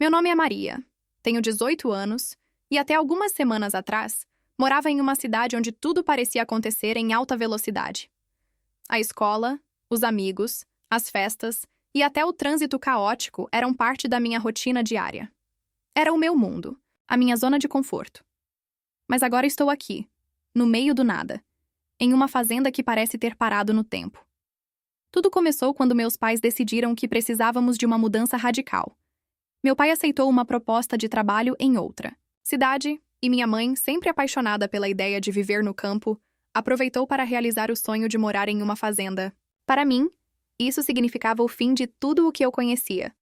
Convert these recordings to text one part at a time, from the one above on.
Meu nome é Maria, tenho 18 anos e até algumas semanas atrás morava em uma cidade onde tudo parecia acontecer em alta velocidade. A escola, os amigos, as festas e até o trânsito caótico eram parte da minha rotina diária. Era o meu mundo, a minha zona de conforto. Mas agora estou aqui, no meio do nada, em uma fazenda que parece ter parado no tempo. Tudo começou quando meus pais decidiram que precisávamos de uma mudança radical. Meu pai aceitou uma proposta de trabalho em outra cidade, e minha mãe, sempre apaixonada pela ideia de viver no campo, aproveitou para realizar o sonho de morar em uma fazenda. Para mim, isso significava o fim de tudo o que eu conhecia.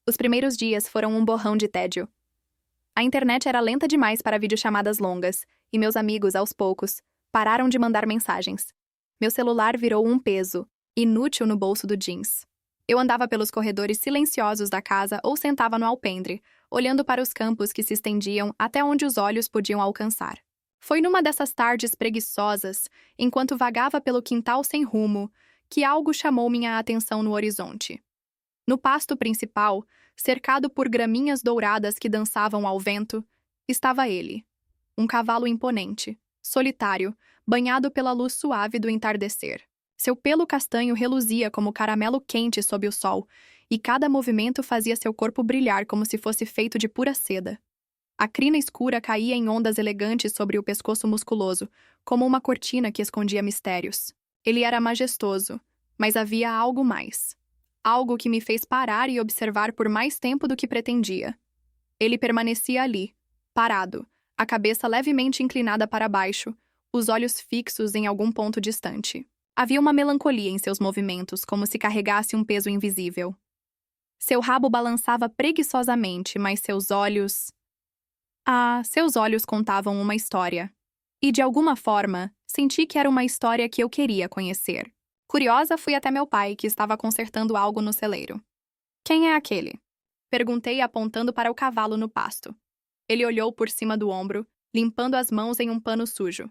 Os primeiros dias foram um borrão de tédio. A internet era lenta demais para videochamadas longas, e meus amigos, aos poucos, pararam de mandar mensagens. Meu celular virou um peso, inútil no bolso do jeans. Eu andava pelos corredores silenciosos da casa ou sentava no alpendre, olhando para os campos que se estendiam até onde os olhos podiam alcançar. Foi numa dessas tardes preguiçosas, enquanto vagava pelo quintal sem rumo, que algo chamou minha atenção no horizonte. No pasto principal, cercado por graminhas douradas que dançavam ao vento, estava ele, um cavalo imponente, solitário, banhado pela luz suave do entardecer. Seu pelo castanho reluzia como caramelo quente sob o sol, e cada movimento fazia seu corpo brilhar como se fosse feito de pura seda. A crina escura caía em ondas elegantes sobre o pescoço musculoso, como uma cortina que escondia mistérios. Ele era majestoso, mas havia algo mais. Algo que me fez parar e observar por mais tempo do que pretendia. Ele permanecia ali, parado, a cabeça levemente inclinada para baixo, os olhos fixos em algum ponto distante. Havia uma melancolia em seus movimentos, como se carregasse um peso invisível. Seu rabo balançava preguiçosamente, mas seus olhos... seus olhos contavam uma história. E, de alguma forma, senti que era uma história que eu queria conhecer. Curiosa, fui até meu pai, que estava consertando algo no celeiro. "Quem é aquele?" Perguntei, apontando para o cavalo no pasto. Ele olhou por cima do ombro, limpando as mãos em um pano sujo.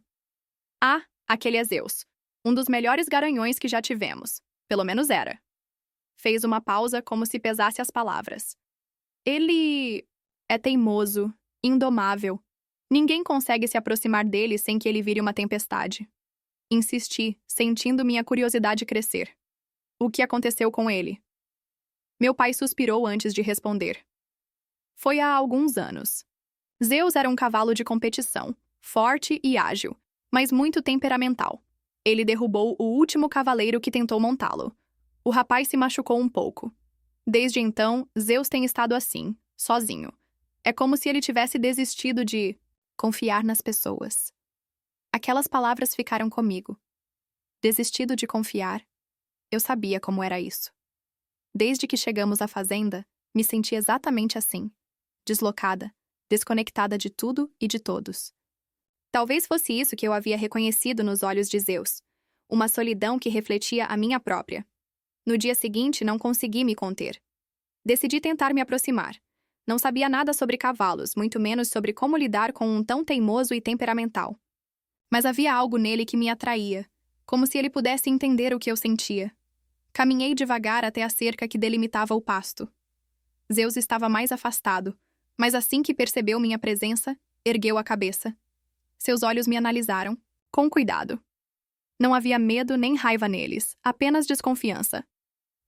"Ah, aquele é Zeus. Um dos melhores garanhões que já tivemos. Pelo menos era." Fez uma pausa, como se pesasse as palavras. "Ele é teimoso, indomável. Ninguém consegue se aproximar dele sem que ele vire uma tempestade." Insisti, sentindo minha curiosidade crescer. "O que aconteceu com ele?" Meu pai suspirou antes de responder. "Foi há alguns anos. Zeus era um cavalo de competição, forte e ágil, mas muito temperamental. Ele derrubou o último cavaleiro que tentou montá-lo. O rapaz se machucou um pouco. Desde então, Zeus tem estado assim, sozinho. É como se ele tivesse desistido de confiar nas pessoas." Aquelas palavras ficaram comigo. Desistido de confiar. Eu sabia como era isso. Desde que chegamos à fazenda, me senti exatamente assim. Deslocada, desconectada de tudo e de todos. Talvez fosse isso que eu havia reconhecido nos olhos de Zeus. Uma solidão que refletia a minha própria. No dia seguinte, não consegui me conter. Decidi tentar me aproximar. Não sabia nada sobre cavalos, muito menos sobre como lidar com um tão teimoso e temperamental. Mas havia algo nele que me atraía, como se ele pudesse entender o que eu sentia. Caminhei devagar até a cerca que delimitava o pasto. Zeus estava mais afastado, mas assim que percebeu minha presença, ergueu a cabeça. Seus olhos me analisaram, com cuidado. Não havia medo nem raiva neles, apenas desconfiança.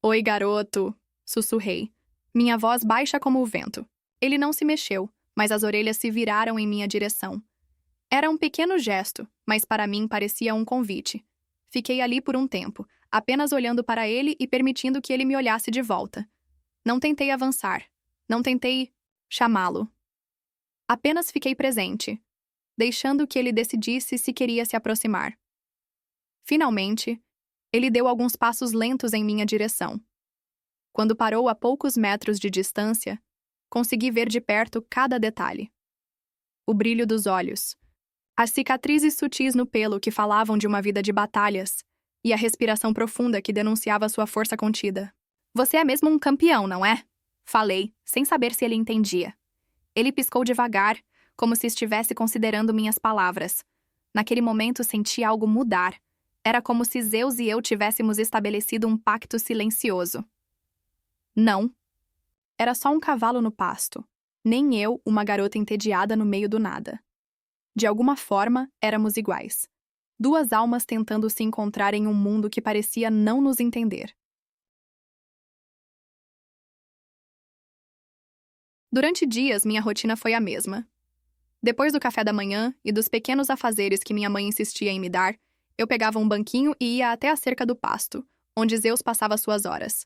"Oi, garoto", sussurrei, minha voz baixa como o vento. Ele não se mexeu, mas as orelhas se viraram em minha direção. Era um pequeno gesto, mas para mim parecia um convite. Fiquei ali por um tempo, apenas olhando para ele e permitindo que ele me olhasse de volta. Não tentei avançar. Não tentei chamá-lo. Apenas fiquei presente, deixando que ele decidisse se queria se aproximar. Finalmente, ele deu alguns passos lentos em minha direção. Quando parou a poucos metros de distância, consegui ver de perto cada detalhe. O brilho dos olhos, as cicatrizes sutis no pelo que falavam de uma vida de batalhas, e a respiração profunda que denunciava sua força contida. "Você é mesmo um campeão, não é?" Falei, sem saber se ele entendia. Ele piscou devagar, como se estivesse considerando minhas palavras. Naquele momento senti algo mudar. Era como se Zeus e eu tivéssemos estabelecido um pacto silencioso. "Não." era só um cavalo no pasto. Nem eu, uma garota entediada no meio do nada. De alguma forma, éramos iguais. Duas almas tentando se encontrar em um mundo que parecia não nos entender. Durante dias, minha rotina foi a mesma. Depois do café da manhã e dos pequenos afazeres que minha mãe insistia em me dar, eu pegava um banquinho e ia até a cerca do pasto, onde Zeus passava suas horas.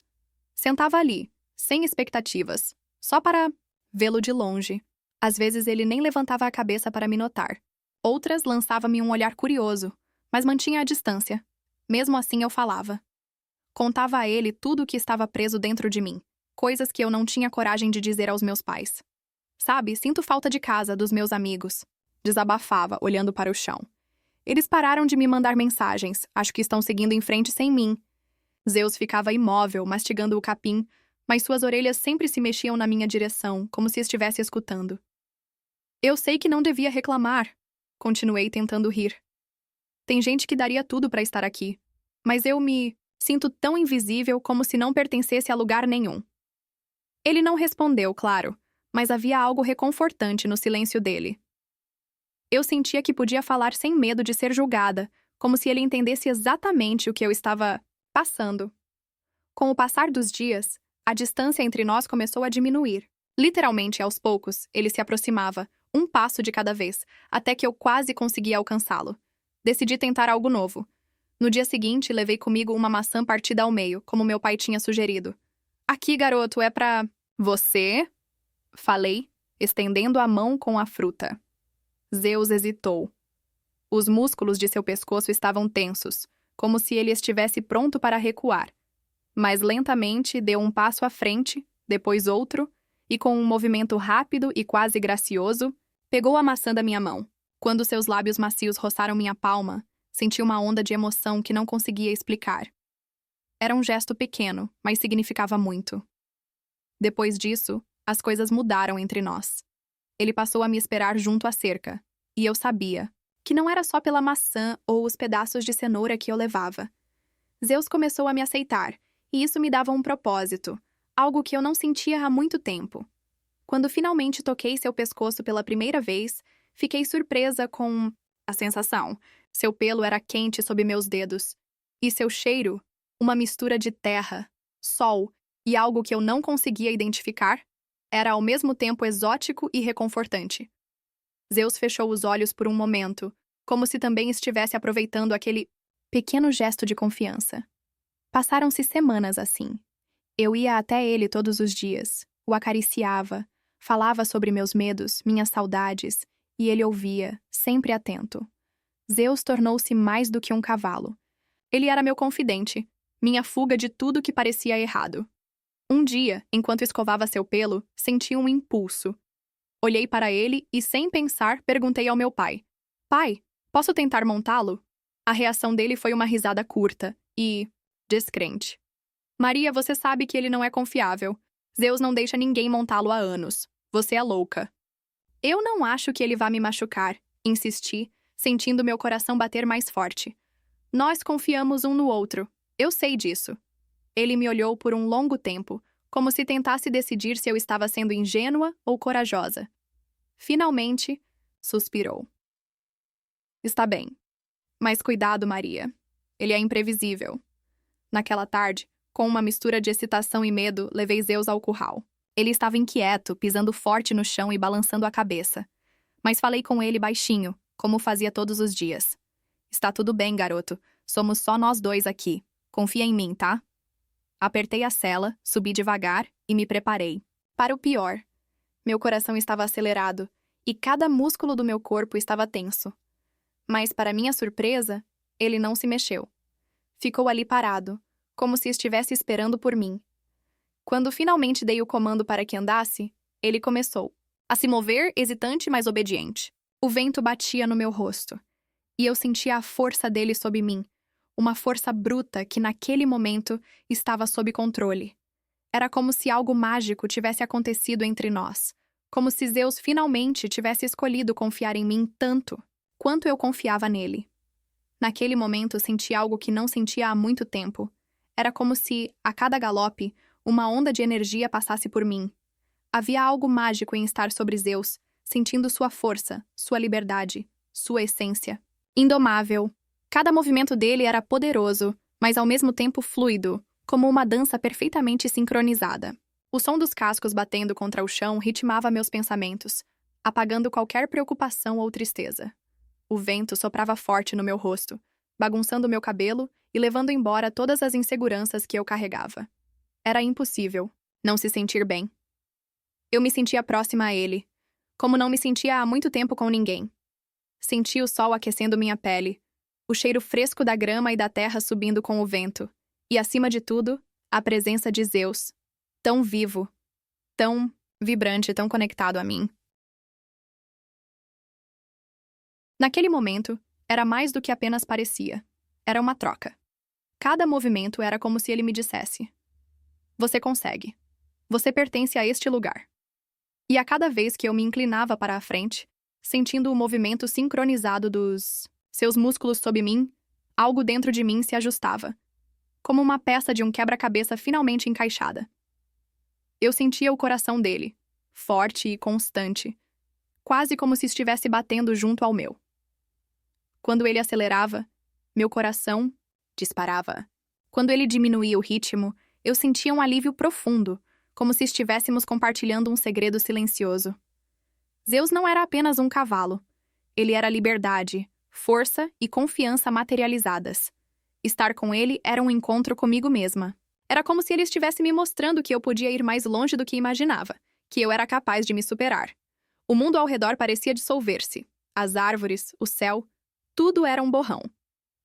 Sentava ali, sem expectativas, só para vê-lo de longe. Às vezes ele nem levantava a cabeça para me notar. Outras lançava-me um olhar curioso, mas mantinha a distância. Mesmo assim eu falava. Contava a ele tudo o que estava preso dentro de mim, coisas que eu não tinha coragem de dizer aos meus pais. Sabe, sinto falta de casa, dos meus amigos. Desabafava, olhando para o chão. Eles pararam de me mandar mensagens, acho que estão seguindo em frente sem mim. Zeus ficava imóvel, mastigando o capim, mas suas orelhas sempre se mexiam na minha direção, como se estivesse escutando. Eu sei que não devia reclamar. Continuei tentando rir. Tem gente que daria tudo para estar aqui, mas eu me sinto tão invisível como se não pertencesse a lugar nenhum. Ele não respondeu, claro, mas havia algo reconfortante no silêncio dele. Eu sentia que podia falar sem medo de ser julgada, como se ele entendesse exatamente o que eu estava passando. Com o passar dos dias, a distância entre nós começou a diminuir. Literalmente, aos poucos, ele se aproximava, um passo de cada vez, até que eu quase conseguia alcançá-lo. Decidi tentar algo novo. No dia seguinte, levei comigo uma maçã partida ao meio, como meu pai tinha sugerido. Aqui, garoto, é pra... Você? Falei, estendendo a mão com a fruta. Zeus hesitou. Os músculos de seu pescoço estavam tensos, como se ele estivesse pronto para recuar. Mas lentamente deu um passo à frente, depois outro, e com um movimento rápido e quase gracioso, pegou a maçã da minha mão. Quando seus lábios macios roçaram minha palma, senti uma onda de emoção que não conseguia explicar. Era um gesto pequeno, mas significava muito. Depois disso, as coisas mudaram entre nós. Ele passou a me esperar junto à cerca, e eu sabia que não era só pela maçã ou os pedaços de cenoura que eu levava. Zeus começou a me aceitar, e isso me dava um propósito, algo que eu não sentia há muito tempo. Quando finalmente toquei seu pescoço pela primeira vez, fiquei surpresa com a sensação. Seu pelo era quente sob meus dedos, e seu cheiro, uma mistura de terra, sol e algo que eu não conseguia identificar, era ao mesmo tempo exótico e reconfortante. Zeus fechou os olhos por um momento, como se também estivesse aproveitando aquele pequeno gesto de confiança. Passaram-se semanas assim. Eu ia até ele todos os dias, o acariciava, falava sobre meus medos, minhas saudades, e ele ouvia, sempre atento. Zeus tornou-se mais do que um cavalo. Ele era meu confidente, minha fuga de tudo que parecia errado. Um dia, enquanto escovava seu pelo, senti um impulso. Olhei para ele e, sem pensar, perguntei ao meu pai: Pai, posso tentar montá-lo? A reação dele foi uma risada curta e descrente. Maria, você sabe que ele não é confiável. Zeus não deixa ninguém montá-lo há anos. Você é louca. Eu não acho que ele vá me machucar, insisti, sentindo meu coração bater mais forte. Nós confiamos um no outro. Eu sei disso. Ele me olhou por um longo tempo, como se tentasse decidir se eu estava sendo ingênua ou corajosa. Finalmente, suspirou. Está bem. Mas cuidado, Maria. Ele é imprevisível. Naquela tarde, com uma mistura de excitação e medo, levei Zeus ao curral. Ele estava inquieto, pisando forte no chão e balançando a cabeça. Mas falei com ele baixinho, como fazia todos os dias. Está tudo bem, garoto. Somos só nós dois aqui. Confia em mim, tá? Apertei a sela, subi devagar e me preparei. Para o pior. Meu coração estava acelerado e cada músculo do meu corpo estava tenso. Mas, para minha surpresa, ele não se mexeu. Ficou ali parado, como se estivesse esperando por mim. Quando finalmente dei o comando para que andasse, ele começou a se mover, hesitante, mas obediente. O vento batia no meu rosto, e eu sentia a força dele sob mim, uma força bruta que naquele momento estava sob controle. Era como se algo mágico tivesse acontecido entre nós, como se Zeus finalmente tivesse escolhido confiar em mim tanto quanto eu confiava nele. Naquele momento senti algo que não sentia há muito tempo. Era como se, a cada galope, uma onda de energia passasse por mim, Havia algo mágico em estar sobre Zeus, sentindo sua força, sua liberdade, sua essência. Indomável. Cada movimento dele era poderoso, mas ao mesmo tempo fluido, como uma dança perfeitamente sincronizada. O som dos cascos batendo contra o chão ritmava meus pensamentos, apagando qualquer preocupação ou tristeza. O vento soprava forte no meu rosto, bagunçando meu cabelo e levando embora todas as inseguranças que eu carregava. Era impossível não se sentir bem. Eu me sentia próxima a ele, como não me sentia há muito tempo com ninguém. Senti o sol aquecendo minha pele, o cheiro fresco da grama e da terra subindo com o vento, e, acima de tudo, a presença de Zeus, tão vivo, tão vibrante, tão conectado a mim. Naquele momento, era mais do que apenas parecia. Era uma troca. Cada movimento era como se ele me dissesse: você consegue. Você pertence a este lugar. E a cada vez que eu me inclinava para a frente, sentindo o movimento sincronizado dos seus músculos sob mim, algo dentro de mim se ajustava, como uma peça de um quebra-cabeça finalmente encaixada. Eu sentia o coração dele, forte e constante, quase como se estivesse batendo junto ao meu. Quando ele acelerava, meu coração disparava. Quando ele diminuía o ritmo, eu sentia um alívio profundo, como se estivéssemos compartilhando um segredo silencioso. Zeus não era apenas um cavalo. Ele era liberdade, força e confiança materializadas. Estar com ele era um encontro comigo mesma. Era como se ele estivesse me mostrando que eu podia ir mais longe do que imaginava, que eu era capaz de me superar. O mundo ao redor parecia dissolver-se. As árvores, o céu, tudo era um borrão.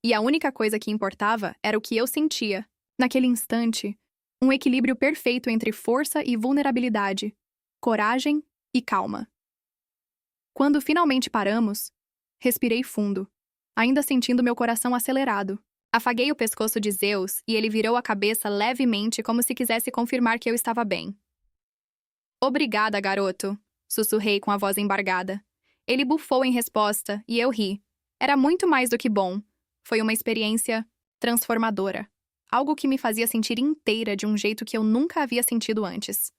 E a única coisa que importava era o que eu sentia. Naquele instante, um equilíbrio perfeito entre força e vulnerabilidade, coragem e calma. Quando finalmente paramos, respirei fundo, ainda sentindo meu coração acelerado. Afaguei o pescoço de Zeus e ele virou a cabeça levemente como se quisesse confirmar que eu estava bem. Obrigada, garoto, sussurrei com a voz embargada. Ele bufou em resposta e eu ri. Era muito mais do que bom. Foi uma experiência transformadora. Algo que me fazia sentir inteira de um jeito que eu nunca havia sentido antes.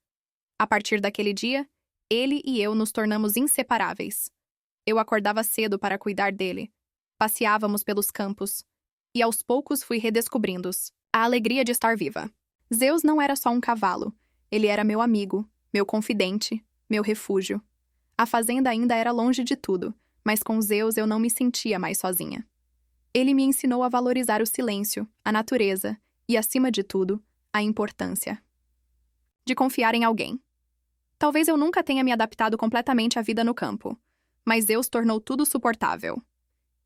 A partir daquele dia, ele e eu nos tornamos inseparáveis. Eu acordava cedo para cuidar dele. Passeávamos pelos campos. E aos poucos fui redescobrindo-os. A alegria de estar viva. Zeus não era só um cavalo. Ele era meu amigo, meu confidente, meu refúgio. A fazenda ainda era longe de tudo, mas com Zeus eu não me sentia mais sozinha. Ele me ensinou a valorizar o silêncio, a natureza e, acima de tudo, a importância de confiar em alguém. Talvez eu nunca tenha me adaptado completamente à vida no campo, mas Zeus tornou tudo suportável.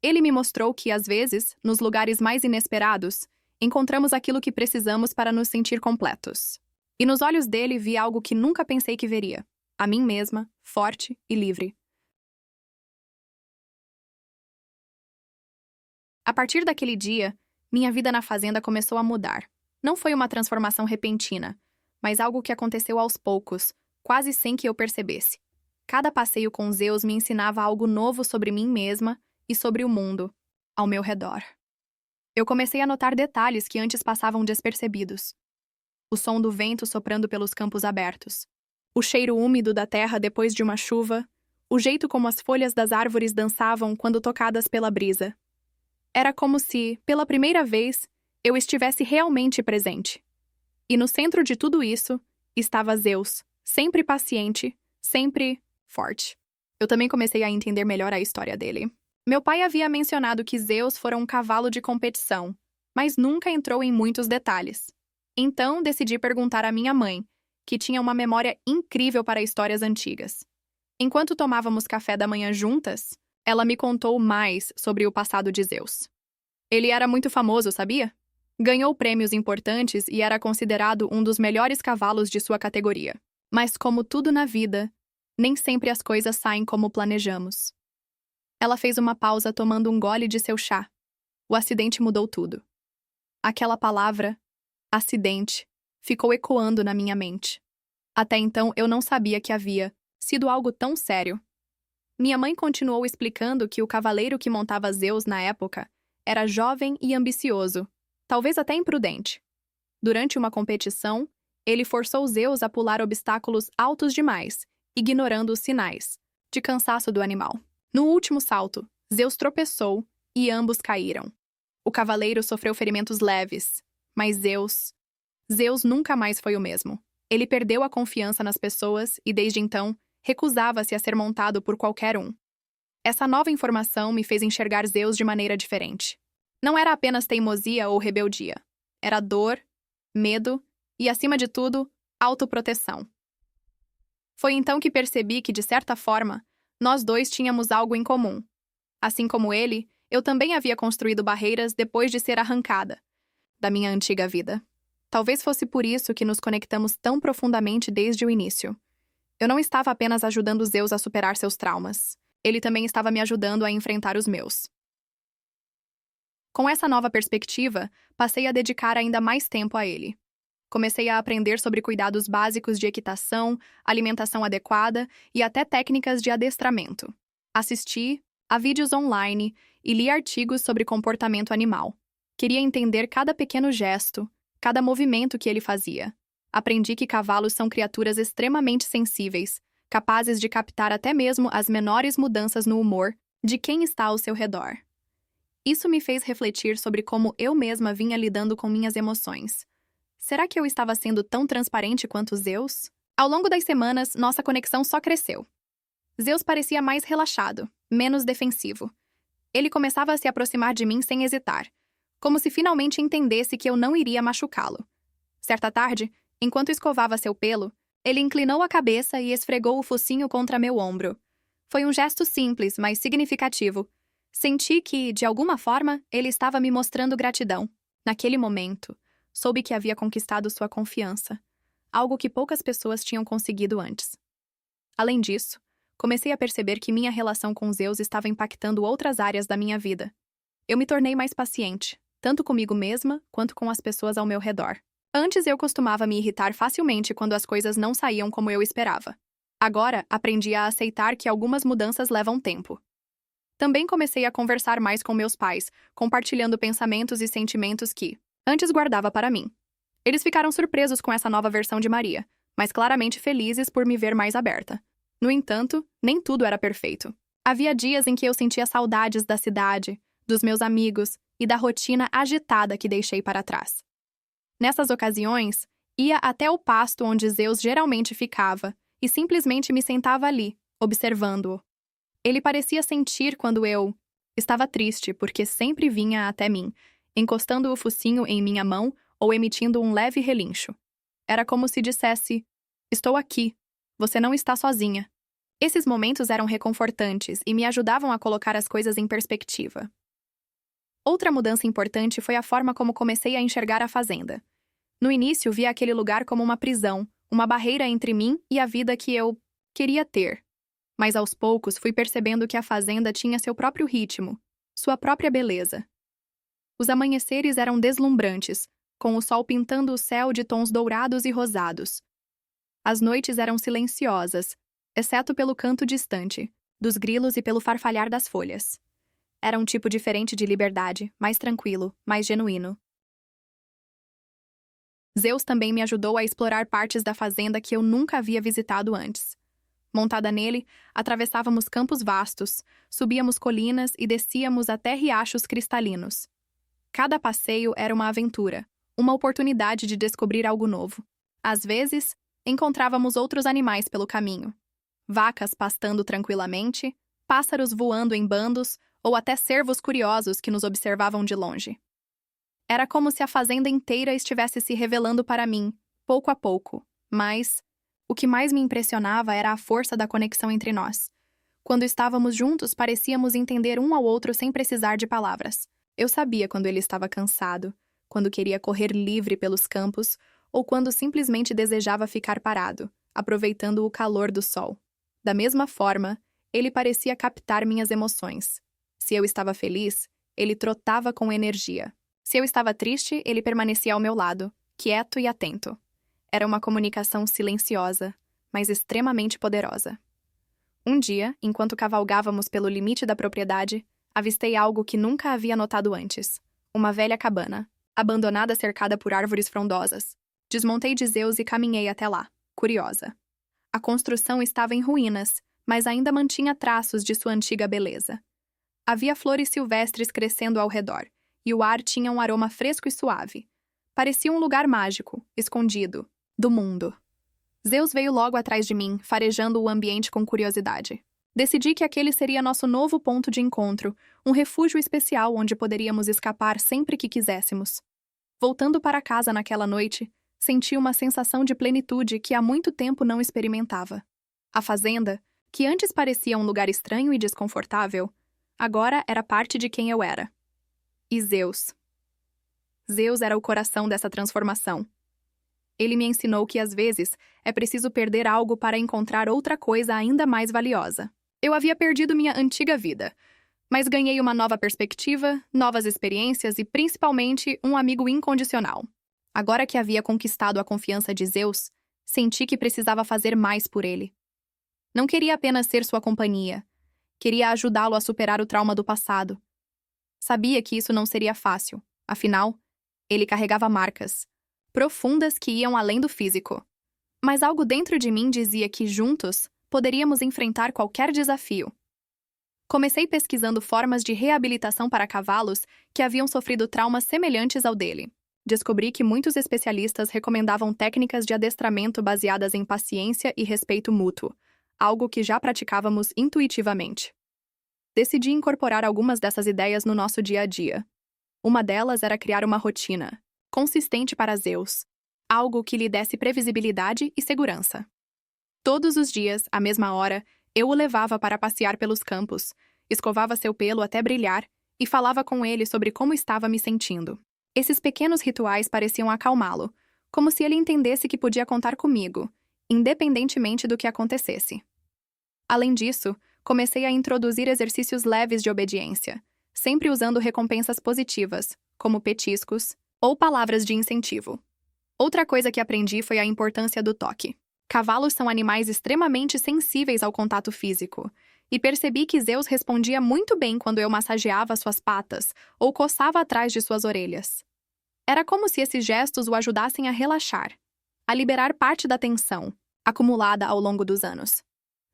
Ele me mostrou que, às vezes, nos lugares mais inesperados, encontramos aquilo que precisamos para nos sentir completos. E nos olhos dele vi algo que nunca pensei que veria: a mim mesma, forte e livre. A partir daquele dia, minha vida na fazenda começou a mudar. Não foi uma transformação repentina, mas algo que aconteceu aos poucos, quase sem que eu percebesse. Cada passeio com Zeus me ensinava algo novo sobre mim mesma e sobre o mundo ao meu redor. Eu comecei a notar detalhes que antes passavam despercebidos. O som do vento soprando pelos campos abertos, o cheiro úmido da terra depois de uma chuva, o jeito como as folhas das árvores dançavam quando tocadas pela brisa. Era como se, pela primeira vez, eu estivesse realmente presente. E no centro de tudo isso estava Zeus, sempre paciente, sempre forte. Eu também comecei a entender melhor a história dele. Meu pai havia mencionado que Zeus fora um cavalo de competição, mas nunca entrou em muitos detalhes. Então decidi perguntar à minha mãe, que tinha uma memória incrível para histórias antigas. Enquanto tomávamos café da manhã juntas, ela me contou mais sobre o passado de Zeus. Ele era muito famoso, sabia? Ganhou prêmios importantes e era considerado um dos melhores cavalos de sua categoria. Mas como tudo na vida, nem sempre as coisas saem como planejamos. Ela fez uma pausa tomando um gole de seu chá. O acidente mudou tudo. Aquela palavra, acidente, ficou ecoando na minha mente. Até então eu não sabia que havia sido algo tão sério. Minha mãe continuou explicando que o cavaleiro que montava Zeus na época era jovem e ambicioso, talvez até imprudente. Durante uma competição, Ele forçou Zeus a pular obstáculos altos demais, ignorando os sinais de cansaço do animal. No último salto, Zeus tropeçou e ambos caíram. O cavaleiro sofreu ferimentos leves, mas Zeus nunca mais foi o mesmo. Ele perdeu a confiança nas pessoas e, desde então, recusava-se a ser montado por qualquer um. Essa nova informação me fez enxergar Zeus de maneira diferente. Não era apenas teimosia ou rebeldia. Era dor, medo e, acima de tudo, autoproteção. Foi então que percebi que, de certa forma, nós dois tínhamos algo em comum. Assim como ele, eu também havia construído barreiras depois de ser arrancada da minha antiga vida. Talvez fosse por isso que nos conectamos tão profundamente desde o início. Eu não estava apenas ajudando Zeus a superar seus traumas. Ele também estava me ajudando a enfrentar os meus. Com essa nova perspectiva, passei a dedicar ainda mais tempo a ele. Comecei a aprender sobre cuidados básicos de equitação, alimentação adequada e até técnicas de adestramento. Assisti a vídeos online e li artigos sobre comportamento animal. Queria entender cada pequeno gesto, cada movimento que ele fazia. Aprendi que cavalos são criaturas extremamente sensíveis, capazes de captar até mesmo as menores mudanças no humor de quem está ao seu redor. Isso me fez refletir sobre como eu mesma vinha lidando com minhas emoções. Será que eu estava sendo tão transparente quanto Zeus? Ao longo das semanas, nossa conexão só cresceu. Zeus parecia mais relaxado, menos defensivo. Ele começava a se aproximar de mim sem hesitar, como se finalmente entendesse que eu não iria machucá-lo. Certa tarde, enquanto escovava seu pelo, ele inclinou a cabeça e esfregou o focinho contra meu ombro. Foi um gesto simples, mas significativo. Senti que, de alguma forma, ele estava me mostrando gratidão. Naquele momento, soube que havia conquistado sua confiança, algo que poucas pessoas tinham conseguido antes. Além disso, comecei a perceber que minha relação com Zeus estava impactando outras áreas da minha vida. Eu me tornei mais paciente, tanto comigo mesma quanto com as pessoas ao meu redor. Antes eu costumava me irritar facilmente quando as coisas não saíam como eu esperava. Agora, aprendi a aceitar que algumas mudanças levam tempo. Também comecei a conversar mais com meus pais, compartilhando pensamentos e sentimentos que antes guardava para mim. Eles ficaram surpresos com essa nova versão de Maria, mas claramente felizes por me ver mais aberta. No entanto, nem tudo era perfeito. Havia dias em que eu sentia saudades da cidade, dos meus amigos e da rotina agitada que deixei para trás. Nessas ocasiões, ia até o pasto onde Zeus geralmente ficava e simplesmente me sentava ali, observando-o. Ele parecia sentir quando eu estava triste, porque sempre vinha até mim, encostando o focinho em minha mão ou emitindo um leve relincho. Era como se dissesse: "Estou aqui. Você não está sozinha." Esses momentos eram reconfortantes e me ajudavam a colocar as coisas em perspectiva. Outra mudança importante foi a forma como comecei a enxergar a fazenda. No início, via aquele lugar como uma prisão, uma barreira entre mim e a vida que eu queria ter. Mas aos poucos fui percebendo que a fazenda tinha seu próprio ritmo, sua própria beleza. Os amanheceres eram deslumbrantes, com o sol pintando o céu de tons dourados e rosados. As noites eram silenciosas, exceto pelo canto distante dos grilos e pelo farfalhar das folhas. Era um tipo diferente de liberdade, mais tranquilo, mais genuíno. Zeus também me ajudou a explorar partes da fazenda que eu nunca havia visitado antes. Montada nele, atravessávamos campos vastos, subíamos colinas e descíamos até riachos cristalinos. Cada passeio era uma aventura, uma oportunidade de descobrir algo novo. Às vezes, encontrávamos outros animais pelo caminho. Vacas pastando tranquilamente, pássaros voando em bandos ou até cervos curiosos que nos observavam de longe. Era como se a fazenda inteira estivesse se revelando para mim, pouco a pouco, mas o que mais me impressionava era a força da conexão entre nós. Quando estávamos juntos, parecíamos entender um ao outro sem precisar de palavras. Eu sabia quando ele estava cansado, quando queria correr livre pelos campos ou quando simplesmente desejava ficar parado, aproveitando o calor do sol. Da mesma forma, ele parecia captar minhas emoções. Se eu estava feliz, ele trotava com energia. Se eu estava triste, ele permanecia ao meu lado, quieto e atento. Era uma comunicação silenciosa, mas extremamente poderosa. Um dia, enquanto cavalgávamos pelo limite da propriedade, avistei algo que nunca havia notado antes. Uma velha cabana, abandonada cercada por árvores frondosas. Desmontei de Zeus e caminhei até lá, curiosa. A construção estava em ruínas, mas ainda mantinha traços de sua antiga beleza. Havia flores silvestres crescendo ao redor, e o ar tinha um aroma fresco e suave. Parecia um lugar mágico, escondido, do mundo. Zeus veio logo atrás de mim, farejando o ambiente com curiosidade. Decidi que aquele seria nosso novo ponto de encontro, um refúgio especial onde poderíamos escapar sempre que quiséssemos. Voltando para casa naquela noite, senti uma sensação de plenitude que há muito tempo não experimentava. A fazenda, que antes parecia um lugar estranho e desconfortável, agora era parte de quem eu era. E Zeus. Zeus era o coração dessa transformação. Ele me ensinou que, às vezes, é preciso perder algo para encontrar outra coisa ainda mais valiosa. Eu havia perdido minha antiga vida, mas ganhei uma nova perspectiva, novas experiências e, principalmente, um amigo incondicional. Agora que havia conquistado a confiança de Zeus, senti que precisava fazer mais por ele. Não queria apenas ser sua companhia. Queria ajudá-lo a superar o trauma do passado. Sabia que isso não seria fácil. Afinal, ele carregava marcas profundas que iam além do físico. Mas algo dentro de mim dizia que, juntos, poderíamos enfrentar qualquer desafio. Comecei pesquisando formas de reabilitação para cavalos que haviam sofrido traumas semelhantes ao dele. Descobri que muitos especialistas recomendavam técnicas de adestramento baseadas em paciência e respeito mútuo, algo que já praticávamos intuitivamente. Decidi incorporar algumas dessas ideias no nosso dia a dia. Uma delas era criar uma rotina consistente para Zeus, algo que lhe desse previsibilidade e segurança. Todos os dias, à mesma hora, eu o levava para passear pelos campos, escovava seu pelo até brilhar e falava com ele sobre como estava me sentindo. Esses pequenos rituais pareciam acalmá-lo, como se ele entendesse que podia contar comigo, independentemente do que acontecesse. Além disso, comecei a introduzir exercícios leves de obediência, sempre usando recompensas positivas, como petiscos ou palavras de incentivo. Outra coisa que aprendi foi a importância do toque. Cavalos são animais extremamente sensíveis ao contato físico, e percebi que Zeus respondia muito bem quando eu massageava suas patas ou coçava atrás de suas orelhas. Era como se esses gestos o ajudassem a relaxar, a liberar parte da tensão acumulada ao longo dos anos.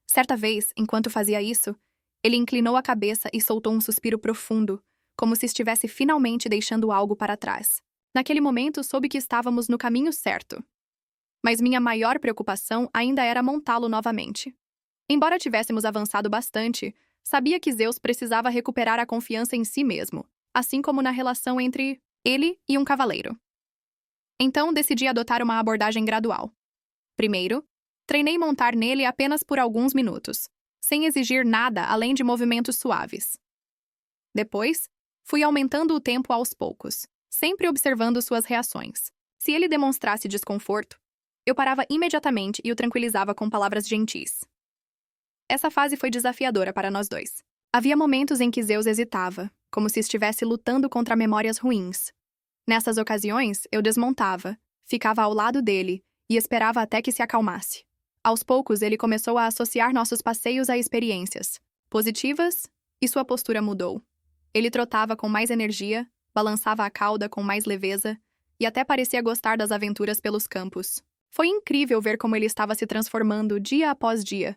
Certa vez, enquanto fazia isso, ele inclinou a cabeça e soltou um suspiro profundo, como se estivesse finalmente deixando algo para trás. Naquele momento, soube que estávamos no caminho certo. Mas minha maior preocupação ainda era montá-lo novamente. Embora tivéssemos avançado bastante, sabia que Zeus precisava recuperar a confiança em si mesmo, assim como na relação entre ele e um cavaleiro. Então, decidi adotar uma abordagem gradual. Primeiro, treinei montar nele apenas por alguns minutos, sem exigir nada além de movimentos suaves. Depois, fui aumentando o tempo aos poucos, sempre observando suas reações. Se ele demonstrasse desconforto, eu parava imediatamente e o tranquilizava com palavras gentis. Essa fase foi desafiadora para nós dois. Havia momentos em que Zeus hesitava, como se estivesse lutando contra memórias ruins. Nessas ocasiões, eu desmontava, ficava ao lado dele e esperava até que se acalmasse. Aos poucos, ele começou a associar nossos passeios a experiências positivas e sua postura mudou. Ele trotava com mais energia, balançava a cauda com mais leveza e até parecia gostar das aventuras pelos campos. Foi incrível ver como ele estava se transformando dia após dia.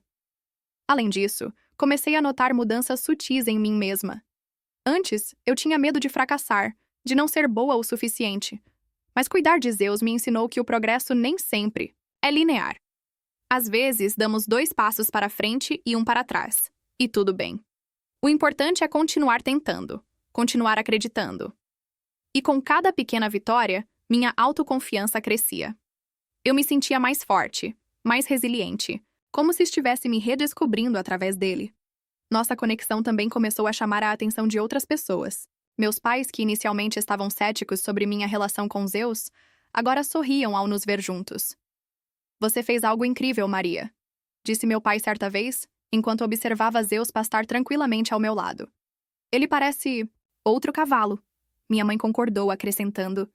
Além disso, comecei a notar mudanças sutis em mim mesma. Antes, eu tinha medo de fracassar, de não ser boa o suficiente. Mas cuidar de Zeus me ensinou que o progresso nem sempre é linear. Às vezes, damos 2 passos para frente e 1 para trás. E tudo bem. O importante é continuar tentando, continuar acreditando. E com cada pequena vitória, minha autoconfiança crescia. Eu me sentia mais forte, mais resiliente, como se estivesse me redescobrindo através dele. Nossa conexão também começou a chamar a atenção de outras pessoas. Meus pais, que inicialmente estavam céticos sobre minha relação com Zeus, agora sorriam ao nos ver juntos. "Você fez algo incrível, Maria", disse meu pai certa vez, enquanto observava Zeus pastar tranquilamente ao meu lado. "Ele parece outro cavalo." Minha mãe concordou, acrescentando: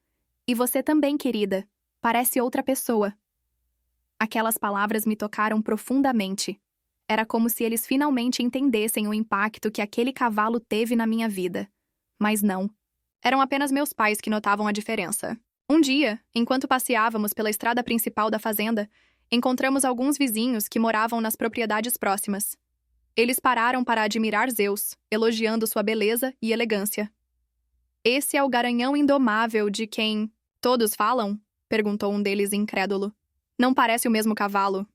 "E você também, querida. Parece outra pessoa." Aquelas palavras me tocaram profundamente. Era como se eles finalmente entendessem o impacto que aquele cavalo teve na minha vida. Mas não. Eram apenas meus pais que notavam a diferença. Um dia, enquanto passeávamos pela estrada principal da fazenda, encontramos alguns vizinhos que moravam nas propriedades próximas. Eles pararam para admirar Zeus, elogiando sua beleza e elegância. "Esse é o garanhão indomável de quem todos falam?" perguntou um deles incrédulo. "Não parece o mesmo cavalo?"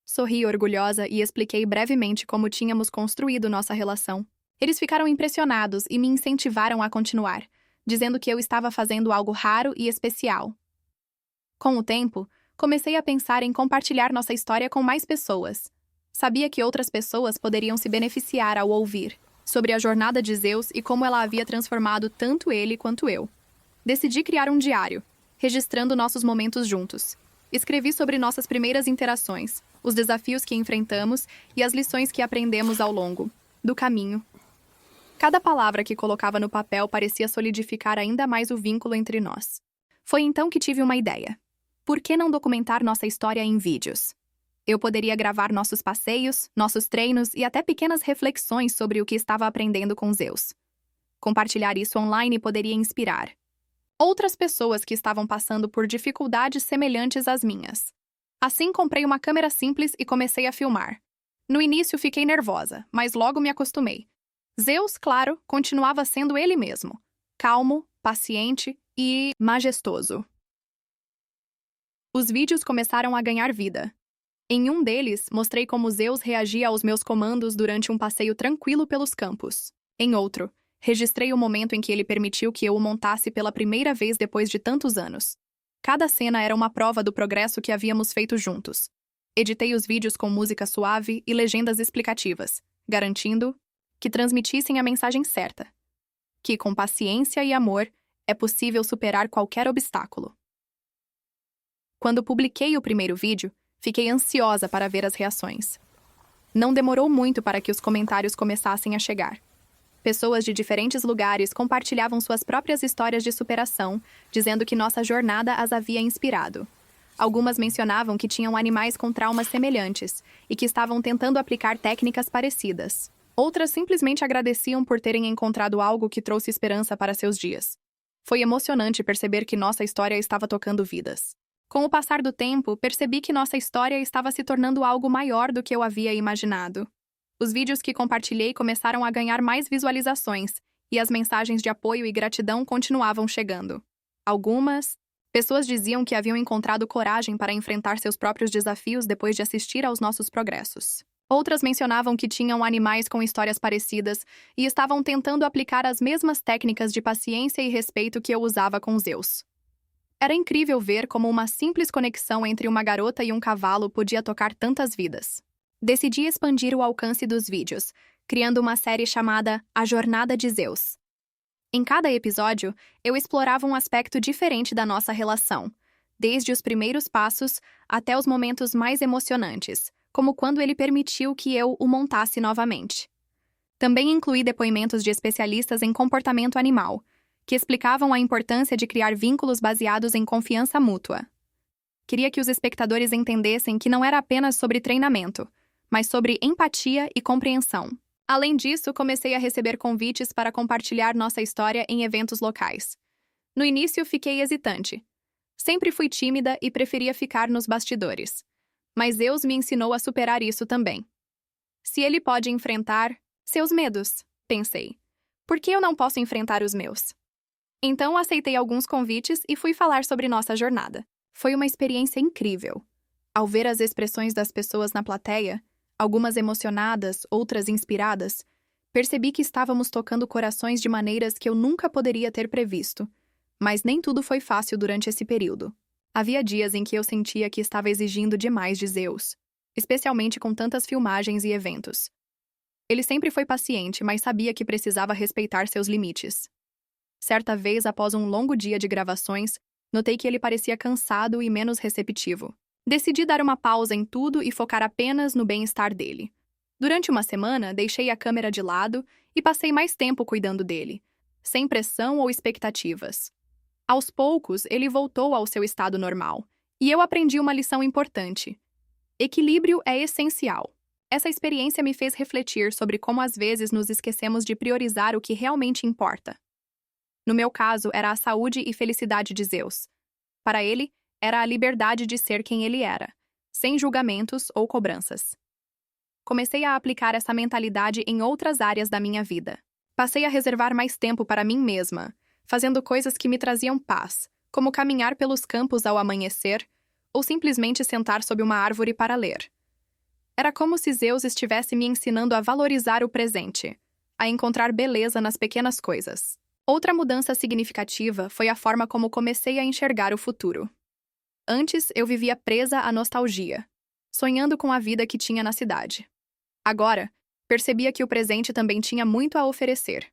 Sorri orgulhosa e expliquei brevemente como tínhamos construído nossa relação. Eles ficaram impressionados e me incentivaram a continuar, dizendo que eu estava fazendo algo raro e especial. Com o tempo, comecei a pensar em compartilhar nossa história com mais pessoas. Sabia que outras pessoas poderiam se beneficiar ao ouvir sobre a jornada de Zeus e como ela havia transformado tanto ele quanto eu. Decidi criar um diário, registrando nossos momentos juntos. Escrevi sobre nossas primeiras interações, os desafios que enfrentamos e as lições que aprendemos ao longo do caminho. Cada palavra que colocava no papel parecia solidificar ainda mais o vínculo entre nós. Foi então que tive uma ideia. Por que não documentar nossa história em vídeos? Eu poderia gravar nossos passeios, nossos treinos e até pequenas reflexões sobre o que estava aprendendo com Zeus. Compartilhar isso online poderia inspirar outras pessoas que estavam passando por dificuldades semelhantes às minhas. Assim, comprei uma câmera simples e comecei a filmar. No início fiquei nervosa, mas logo me acostumei. Zeus, claro, continuava sendo ele mesmo, calmo, paciente e majestoso. Os vídeos começaram a ganhar vida. Em um deles, mostrei como Zeus reagia aos meus comandos durante um passeio tranquilo pelos campos. Em outro, registrei o momento em que ele permitiu que eu o montasse pela primeira vez depois de tantos anos. Cada cena era uma prova do progresso que havíamos feito juntos. Editei os vídeos com música suave e legendas explicativas, garantindo que transmitissem a mensagem certa. Que, com paciência e amor, é possível superar qualquer obstáculo. Quando publiquei o primeiro vídeo, fiquei ansiosa para ver as reações. Não demorou muito para que os comentários começassem a chegar. Pessoas de diferentes lugares compartilhavam suas próprias histórias de superação, dizendo que nossa jornada as havia inspirado. Algumas mencionavam que tinham animais com traumas semelhantes e que estavam tentando aplicar técnicas parecidas. Outras simplesmente agradeciam por terem encontrado algo que trouxe esperança para seus dias. Foi emocionante perceber que nossa história estava tocando vidas. Com o passar do tempo, percebi que nossa história estava se tornando algo maior do que eu havia imaginado. Os vídeos que compartilhei começaram a ganhar mais visualizações, e as mensagens de apoio e gratidão continuavam chegando. Algumas pessoas diziam que haviam encontrado coragem para enfrentar seus próprios desafios depois de assistir aos nossos progressos. Outras mencionavam que tinham animais com histórias parecidas e estavam tentando aplicar as mesmas técnicas de paciência e respeito que eu usava com Zeus. Era incrível ver como uma simples conexão entre uma garota e um cavalo podia tocar tantas vidas. Decidi expandir o alcance dos vídeos, criando uma série chamada A Jornada de Zeus. Em cada episódio, eu explorava um aspecto diferente da nossa relação, desde os primeiros passos até os momentos mais emocionantes, como quando ele permitiu que eu o montasse novamente. Também incluí depoimentos de especialistas em comportamento animal, que explicavam a importância de criar vínculos baseados em confiança mútua. Queria que os espectadores entendessem que não era apenas sobre treinamento, mas sobre empatia e compreensão. Além disso, comecei a receber convites para compartilhar nossa história em eventos locais. No início, fiquei hesitante. Sempre fui tímida e preferia ficar nos bastidores. Mas Zeus me ensinou a superar isso também. Se ele pode enfrentar seus medos, pensei, por que eu não posso enfrentar os meus? Então, aceitei alguns convites e fui falar sobre nossa jornada. Foi uma experiência incrível. Ao ver as expressões das pessoas na plateia, algumas emocionadas, outras inspiradas, percebi que estávamos tocando corações de maneiras que eu nunca poderia ter previsto. Mas nem tudo foi fácil durante esse período. Havia dias em que eu sentia que estava exigindo demais de Zeus, especialmente com tantas filmagens e eventos. Ele sempre foi paciente, mas sabia que precisava respeitar seus limites. Certa vez, após um longo dia de gravações, notei que ele parecia cansado e menos receptivo. Decidi dar uma pausa em tudo e focar apenas no bem-estar dele. Durante uma semana, deixei a câmera de lado e passei mais tempo cuidando dele, sem pressão ou expectativas. Aos poucos, ele voltou ao seu estado normal, e eu aprendi uma lição importante. Equilíbrio é essencial. Essa experiência me fez refletir sobre como às vezes nos esquecemos de priorizar o que realmente importa. No meu caso, era a saúde e felicidade de Zeus. Para ele, era a liberdade de ser quem ele era, sem julgamentos ou cobranças. Comecei a aplicar essa mentalidade em outras áreas da minha vida. Passei a reservar mais tempo para mim mesma, fazendo coisas que me traziam paz, como caminhar pelos campos ao amanhecer ou simplesmente sentar sob uma árvore para ler. Era como se Zeus estivesse me ensinando a valorizar o presente, a encontrar beleza nas pequenas coisas. Outra mudança significativa foi a forma como comecei a enxergar o futuro. Antes, eu vivia presa à nostalgia, sonhando com a vida que tinha na cidade. Agora, percebia que o presente também tinha muito a oferecer.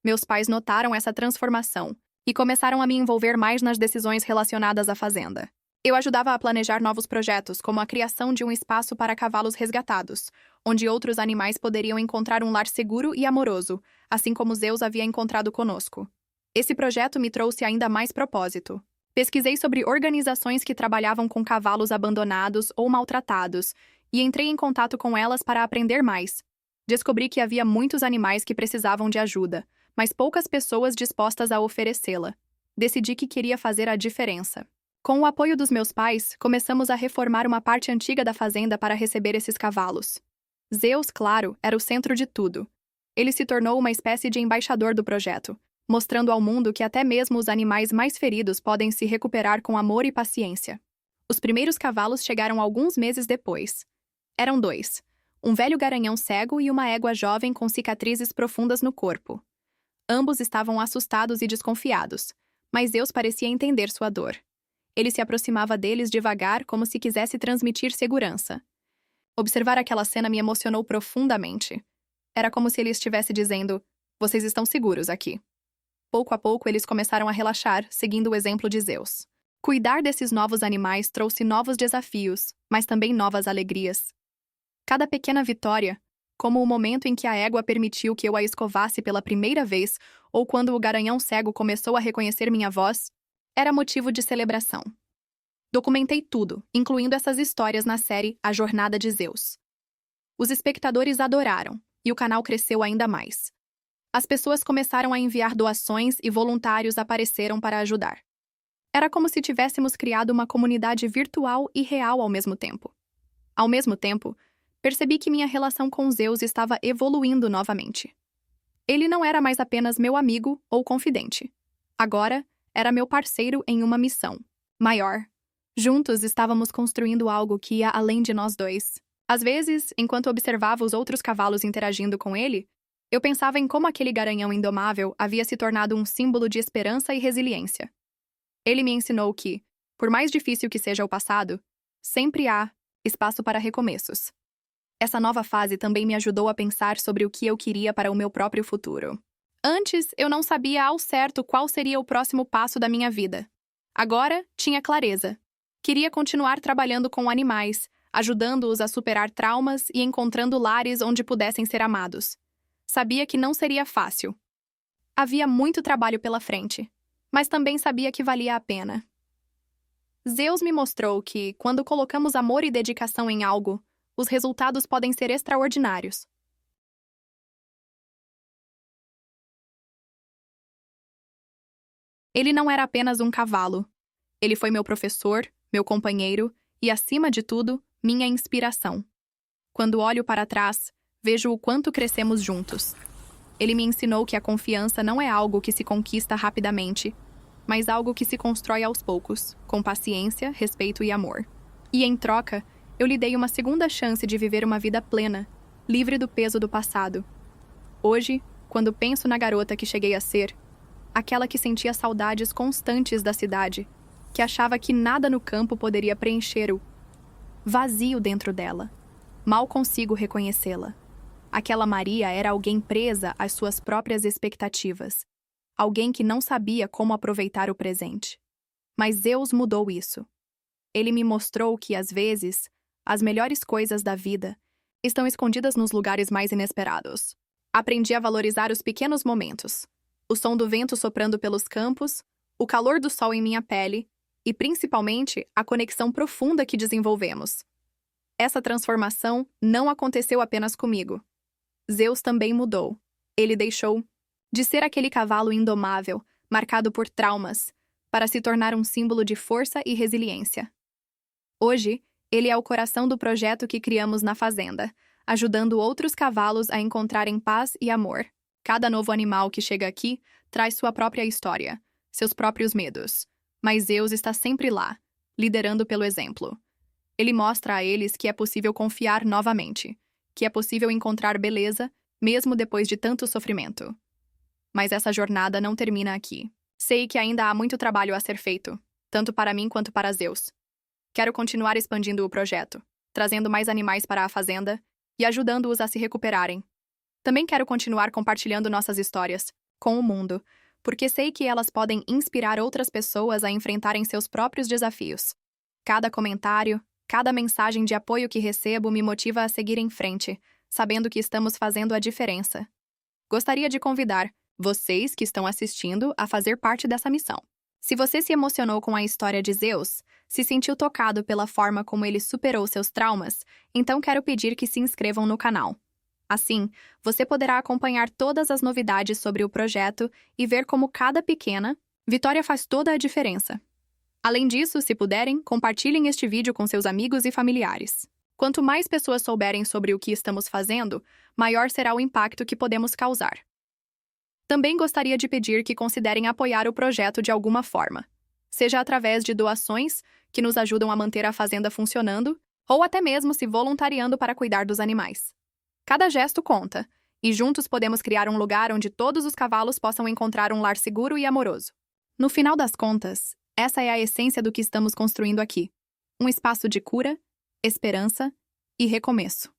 Meus pais notaram essa transformação e começaram a me envolver mais nas decisões relacionadas à fazenda. Eu ajudava a planejar novos projetos, como a criação de um espaço para cavalos resgatados, onde outros animais poderiam encontrar um lar seguro e amoroso, assim como Zeus havia encontrado conosco. Esse projeto me trouxe ainda mais propósito. Pesquisei sobre organizações que trabalhavam com cavalos abandonados ou maltratados e entrei em contato com elas para aprender mais. Descobri que havia muitos animais que precisavam de ajuda, mas poucas pessoas dispostas a oferecê-la. Decidi que queria fazer a diferença. Com o apoio dos meus pais, começamos a reformar uma parte antiga da fazenda para receber esses cavalos. Zeus, claro, era o centro de tudo. Ele se tornou uma espécie de embaixador do projeto, mostrando ao mundo que até mesmo os animais mais feridos podem se recuperar com amor e paciência. Os primeiros cavalos chegaram alguns meses depois. Eram dois: um velho garanhão cego e uma égua jovem com cicatrizes profundas no corpo. Ambos estavam assustados e desconfiados, mas Zeus parecia entender sua dor. Ele se aproximava deles devagar, como se quisesse transmitir segurança. Observar aquela cena me emocionou profundamente. Era como se ele estivesse dizendo: "Vocês estão seguros aqui." Pouco a pouco, eles começaram a relaxar, seguindo o exemplo de Zeus. Cuidar desses novos animais trouxe novos desafios, mas também novas alegrias. Cada pequena vitória, como o momento em que a égua permitiu que eu a escovasse pela primeira vez, ou quando o garanhão cego começou a reconhecer minha voz, era motivo de celebração. Documentei tudo, incluindo essas histórias na série A Jornada de Zeus. Os espectadores adoraram, e o canal cresceu ainda mais. As pessoas começaram a enviar doações e voluntários apareceram para ajudar. Era como se tivéssemos criado uma comunidade virtual e real ao mesmo tempo. Ao mesmo tempo, percebi que minha relação com Zeus estava evoluindo novamente. Ele não era mais apenas meu amigo ou confidente. Agora, era meu parceiro em uma missão maior. Juntos estávamos construindo algo que ia além de nós dois. Às vezes, enquanto observava os outros cavalos interagindo com ele, eu pensava em como aquele garanhão indomável havia se tornado um símbolo de esperança e resiliência. Ele me ensinou que, por mais difícil que seja o passado, sempre há espaço para recomeços. Essa nova fase também me ajudou a pensar sobre o que eu queria para o meu próprio futuro. Antes, eu não sabia ao certo qual seria o próximo passo da minha vida. Agora, tinha clareza. Queria continuar trabalhando com animais, ajudando-os a superar traumas e encontrando lares onde pudessem ser amados. Sabia que não seria fácil. Havia muito trabalho pela frente, mas também sabia que valia a pena. Zeus me mostrou que, quando colocamos amor e dedicação em algo, os resultados podem ser extraordinários. Ele não era apenas um cavalo. Ele foi meu professor, meu companheiro e, acima de tudo, minha inspiração. Quando olho para trás, vejo o quanto crescemos juntos. Ele me ensinou que a confiança não é algo que se conquista rapidamente, mas algo que se constrói aos poucos, com paciência, respeito e amor. E, em troca, eu lhe dei uma segunda chance de viver uma vida plena, livre do peso do passado. Hoje, quando penso na garota que cheguei a ser, aquela que sentia saudades constantes da cidade, que achava que nada no campo poderia preencher o vazio dentro dela. Mal consigo reconhecê-la. Aquela Maria era alguém presa às suas próprias expectativas. Alguém que não sabia como aproveitar o presente. Mas Zeus mudou isso. Ele me mostrou que, às vezes, as melhores coisas da vida estão escondidas nos lugares mais inesperados. Aprendi a valorizar os pequenos momentos. O som do vento soprando pelos campos, o calor do sol em minha pele e, principalmente, a conexão profunda que desenvolvemos. Essa transformação não aconteceu apenas comigo. Zeus também mudou. Ele deixou de ser aquele cavalo indomável, marcado por traumas, para se tornar um símbolo de força e resiliência. Hoje, ele é o coração do projeto que criamos na fazenda, ajudando outros cavalos a encontrarem paz e amor. Cada novo animal que chega aqui traz sua própria história, seus próprios medos. Mas Zeus está sempre lá, liderando pelo exemplo. Ele mostra a eles que é possível confiar novamente, que é possível encontrar beleza, mesmo depois de tanto sofrimento. Mas essa jornada não termina aqui. Sei que ainda há muito trabalho a ser feito, tanto para mim quanto para Zeus. Quero continuar expandindo o projeto, trazendo mais animais para a fazenda e ajudando-os a se recuperarem. Também quero continuar compartilhando nossas histórias com o mundo, porque sei que elas podem inspirar outras pessoas a enfrentarem seus próprios desafios. Cada comentário, cada mensagem de apoio que recebo me motiva a seguir em frente, sabendo que estamos fazendo a diferença. Gostaria de convidar vocês que estão assistindo a fazer parte dessa missão. Se você se emocionou com a história de Zeus, se sentiu tocado pela forma como ele superou seus traumas, então quero pedir que se inscrevam no canal. Assim, você poderá acompanhar todas as novidades sobre o projeto e ver como cada pequena vitória faz toda a diferença. Além disso, se puderem, compartilhem este vídeo com seus amigos e familiares. Quanto mais pessoas souberem sobre o que estamos fazendo, maior será o impacto que podemos causar. Também gostaria de pedir que considerem apoiar o projeto de alguma forma, seja através de doações, que nos ajudam a manter a fazenda funcionando, ou até mesmo se voluntariando para cuidar dos animais. Cada gesto conta, e juntos podemos criar um lugar onde todos os cavalos possam encontrar um lar seguro e amoroso. No final das contas, essa é a essência do que estamos construindo aqui. Um espaço de cura, esperança e recomeço.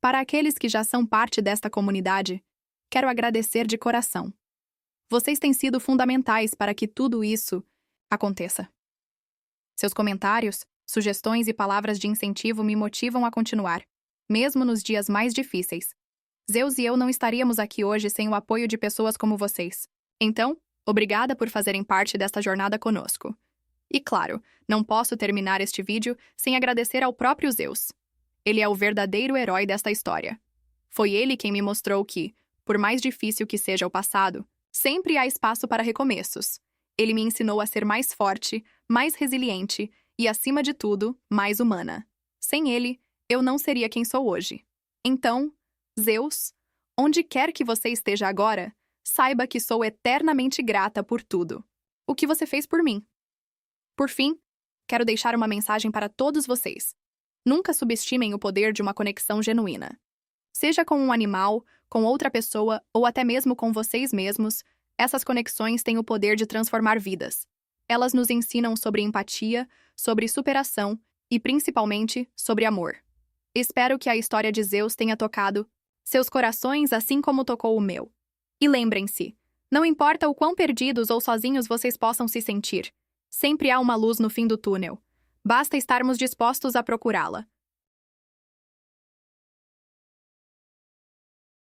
Para aqueles que já são parte desta comunidade, quero agradecer de coração. Vocês têm sido fundamentais para que tudo isso aconteça. Seus comentários, sugestões e palavras de incentivo me motivam a continuar, mesmo nos dias mais difíceis. Zeus e eu não estaríamos aqui hoje sem o apoio de pessoas como vocês. Então, obrigada por fazerem parte desta jornada conosco. E claro, não posso terminar este vídeo sem agradecer ao próprio Zeus. Ele é o verdadeiro herói desta história. Foi ele quem me mostrou que, por mais difícil que seja o passado, sempre há espaço para recomeços. Ele me ensinou a ser mais forte, mais resiliente e, acima de tudo, mais humana. Sem ele, eu não seria quem sou hoje. Então, Zeus, onde quer que você esteja agora, saiba que sou eternamente grata por tudo. O que você fez por mim. Por fim, quero deixar uma mensagem para todos vocês. Nunca subestimem o poder de uma conexão genuína. Seja com um animal, com outra pessoa ou até mesmo com vocês mesmos, essas conexões têm o poder de transformar vidas. Elas nos ensinam sobre empatia, sobre superação e, principalmente, sobre amor. Espero que a história de Zeus tenha tocado seus corações assim como tocou o meu. E lembrem-se, não importa o quão perdidos ou sozinhos vocês possam se sentir, sempre há uma luz no fim do túnel. Basta estarmos dispostos a procurá-la.